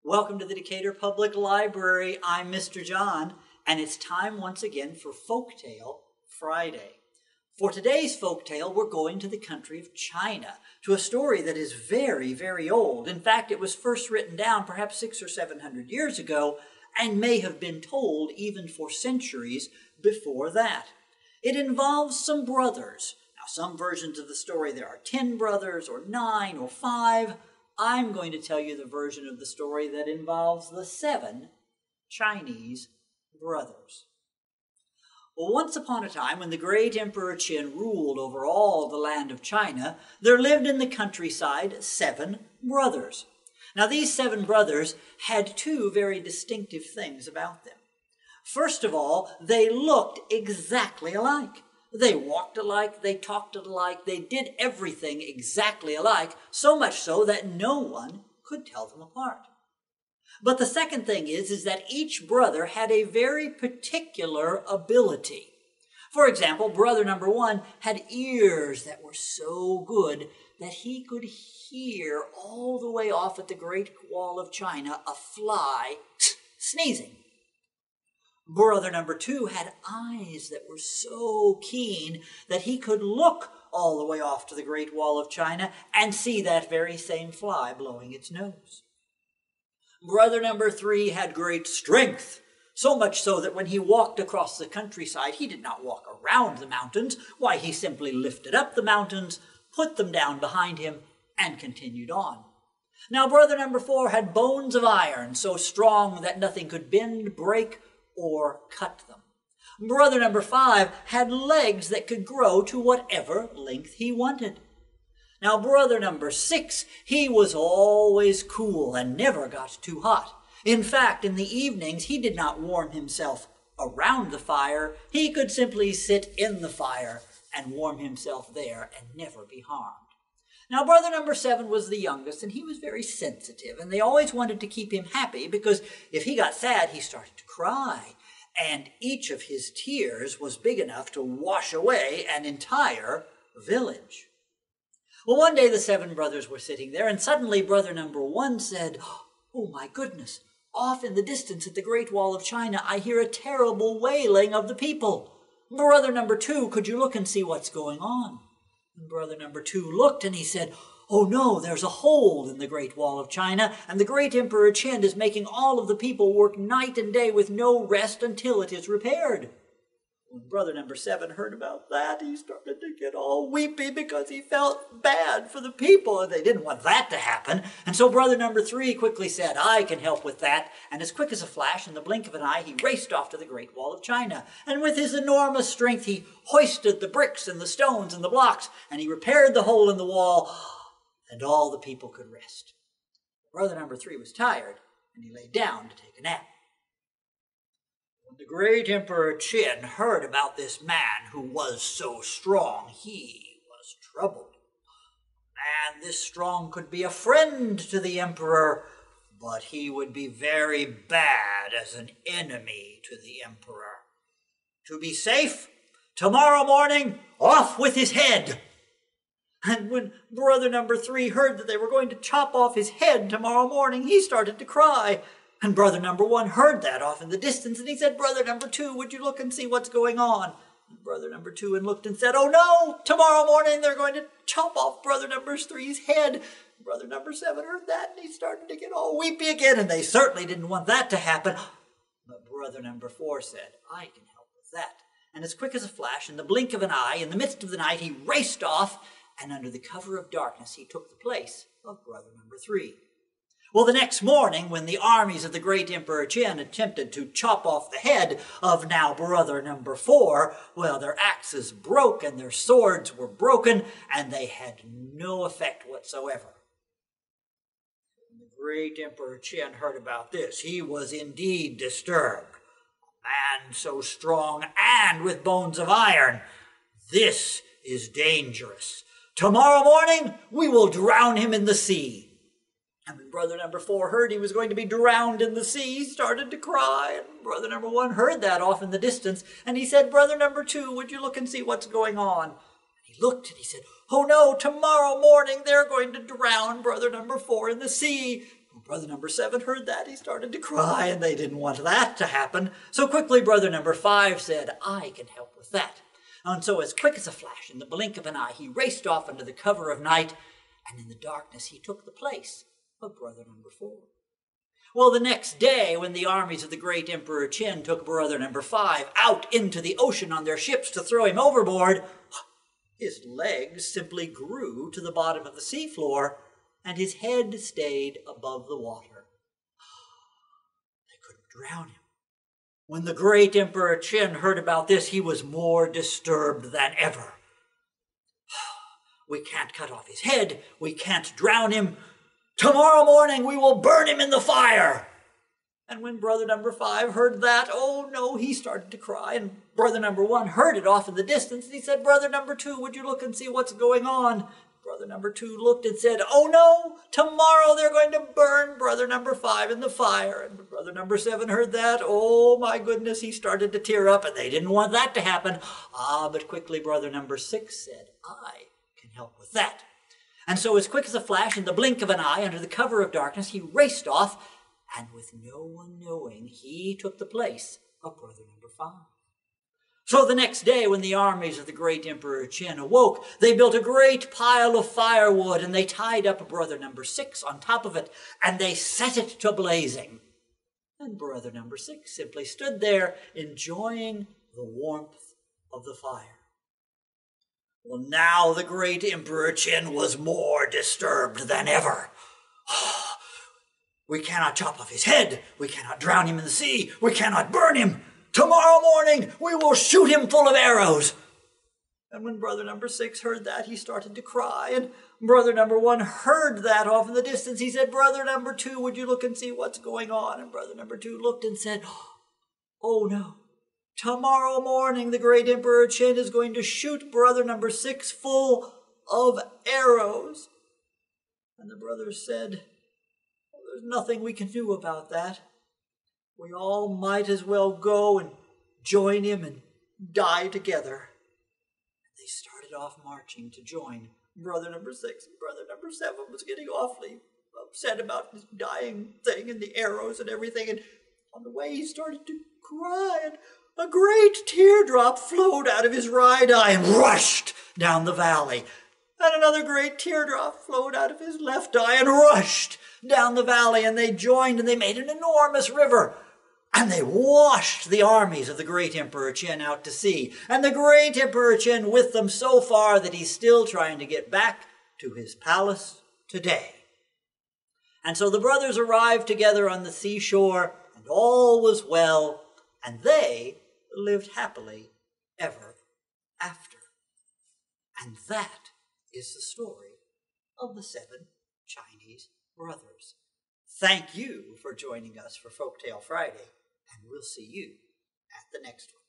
Welcome to the Decatur Public Library. I'm Mr. John, and it's time once again for Folktale Friday. For today's folktale, we're going to the country of China, to a story that is very, very old. In fact, it was first written down perhaps 600 or 700 years ago, and may have been told even for centuries before that. It involves some brothers. Now, some versions of the story, there are 10 brothers, or 9, or 5. I'm going to tell you the version of the story that involves the 7 Chinese brothers. Well, once upon a time, when the great Emperor Qin ruled over all the land of China, there lived in the countryside 7 brothers. Now, these 7 brothers had 2 very distinctive things about them. First of all, they looked exactly alike. They walked alike, they talked alike, they did everything exactly alike, so much so that no one could tell them apart. But the second thing is that each brother had a very particular ability. For example, brother number 1 had ears that were so good that he could hear all the way off at the Great Wall of China a fly sneezing. Brother number 2 had eyes that were so keen that he could look all the way off to the Great Wall of China and see that very same fly blowing its nose. Brother number 3 had great strength, so much so that when he walked across the countryside, he did not walk around the mountains. Why, he simply lifted up the mountains, put them down behind him, and continued on. Now, brother number 4 had bones of iron, so strong that nothing could bend, break, or cut them. Brother number 5 had legs that could grow to whatever length he wanted. Now, brother number 6, he was always cool and never got too hot. In fact, in the evenings, he did not warm himself around the fire. He could simply sit in the fire and warm himself there and never be harmed. Now, brother number 7 was the youngest, and he was very sensitive, and they always wanted to keep him happy because if he got sad, he started to cry, and each of his tears was big enough to wash away an entire village. Well, one day the 7 brothers were sitting there, and suddenly brother number 1 said, "Oh, my goodness, off in the distance at the Great Wall of China, I hear a terrible wailing of the people. Brother number 2, could you look and see what's going on?" And brother number 2 looked, and he said, "Oh no, there's a hole in the Great Wall of China, and the great Emperor Qin is making all of the people work night and day with no rest until it is repaired." When brother number 7 heard about that, he started to get all weepy because he felt bad for the people, and they didn't want that to happen. And so brother number 3 quickly said, "I can help with that." And as quick as a flash, in the blink of an eye, he raced off to the Great Wall of China. And with his enormous strength, he hoisted the bricks and the stones and the blocks, and he repaired the hole in the wall, and all the people could rest. Brother number 3 was tired, and he lay down to take a nap. When the great Emperor Qin heard about this man who was so strong, he was troubled. A man this strong could be a friend to the emperor, but he would be very bad as an enemy to the emperor. To be safe, tomorrow morning, off with his head. And when brother number 3 heard that they were going to chop off his head tomorrow morning, he started to cry. And brother number 1 heard that off in the distance, and he said, "Brother number 2, would you look and see what's going on?" And brother number 2 looked and said, "Oh no, tomorrow morning they're going to chop off brother number 3's head." Brother number 7 heard that, and he started to get all weepy again, and they certainly didn't want that to happen. But brother number 4 said, "I can help with that." And as quick as a flash, in the blink of an eye, in the midst of the night, he raced off, and under the cover of darkness, he took the place of brother number 3. Well, the next morning, when the armies of the great Emperor Qin attempted to chop off the head of now brother number 4, well, their axes broke and their swords were broken, and they had no effect whatsoever. When the great Emperor Qin heard about this, he was indeed disturbed. A man so strong and with bones of iron, this is dangerous. Tomorrow morning, we will drown him in the sea. And when brother number 4 heard he was going to be drowned in the sea, he started to cry. And brother number 1 heard that off in the distance, and he said, "Brother number 2, would you look and see what's going on?" And he looked and he said, "Oh no, tomorrow morning they're going to drown brother number 4 in the sea." Brother number 7 heard that. He started to cry, and they didn't want that to happen. So quickly, brother number 5 said, I can help with that. And so as quick as a flash, in the blink of an eye, he raced off under the cover of night, and in the darkness he took the place of brother number 4. Well, the next day, when the armies of the great Emperor Qin took brother number 5 out into the ocean on their ships to throw him overboard, his legs simply grew to the bottom of the seafloor, and his head stayed above the water. They couldn't drown him. When the great Emperor Qin heard about this, he was more disturbed than ever. We can't cut off his head. We can't drown him. Tomorrow morning we will burn him in the fire. And when brother number 5 heard that, oh no, he started to cry. And brother number 1 heard it off in the distance. And he said, brother number 2, would you look and see what's going on? Brother number 2 looked and said, oh no, tomorrow they're going to burn brother number 5 in the fire. And brother number 7 heard that. Oh my goodness, he started to tear up, and they didn't want that to happen. But quickly brother number 6 said, I can help with that. And so as quick as a flash, in the blink of an eye, under the cover of darkness, he raced off, and with no one knowing, he took the place of brother number 5. So the next day, when the armies of the great Emperor Qin awoke, they built a great pile of firewood, and they tied up brother number 6 on top of it, and they set it to blazing. And brother number 6 simply stood there, enjoying the warmth of the fire. Well, now the great Emperor Qin was more disturbed than ever. We cannot chop off his head. We cannot drown him in the sea. We cannot burn him. Tomorrow morning, we will shoot him full of arrows. And when brother number 6 heard that, he started to cry. And brother number 1 heard that off in the distance. He said, brother number 2, would you look and see what's going on? And brother number 2 looked and said, oh no, tomorrow morning the great Emperor Qin is going to shoot brother number 6 full of arrows. And the brothers said, well, there's nothing we can do about that. We all might as well go and join him and die together. And they started off marching to join brother number 6. And brother number 7 was getting awfully upset about this dying thing and the arrows and everything. And on the way he started to cry, and a great teardrop flowed out of his right eye and rushed down the valley. And another great teardrop flowed out of his left eye and rushed down the valley. And they joined, and they made an enormous river. And they washed the armies of the great Emperor Qin out to sea. And the great Emperor Qin with them so far that he's still trying to get back to his palace today. And so the brothers arrived together on the seashore, and all was well, and they lived happily ever after. And that is the story of the 7 Chinese brothers. Thank you for joining us for Folktale Friday, and we'll see you at the next one.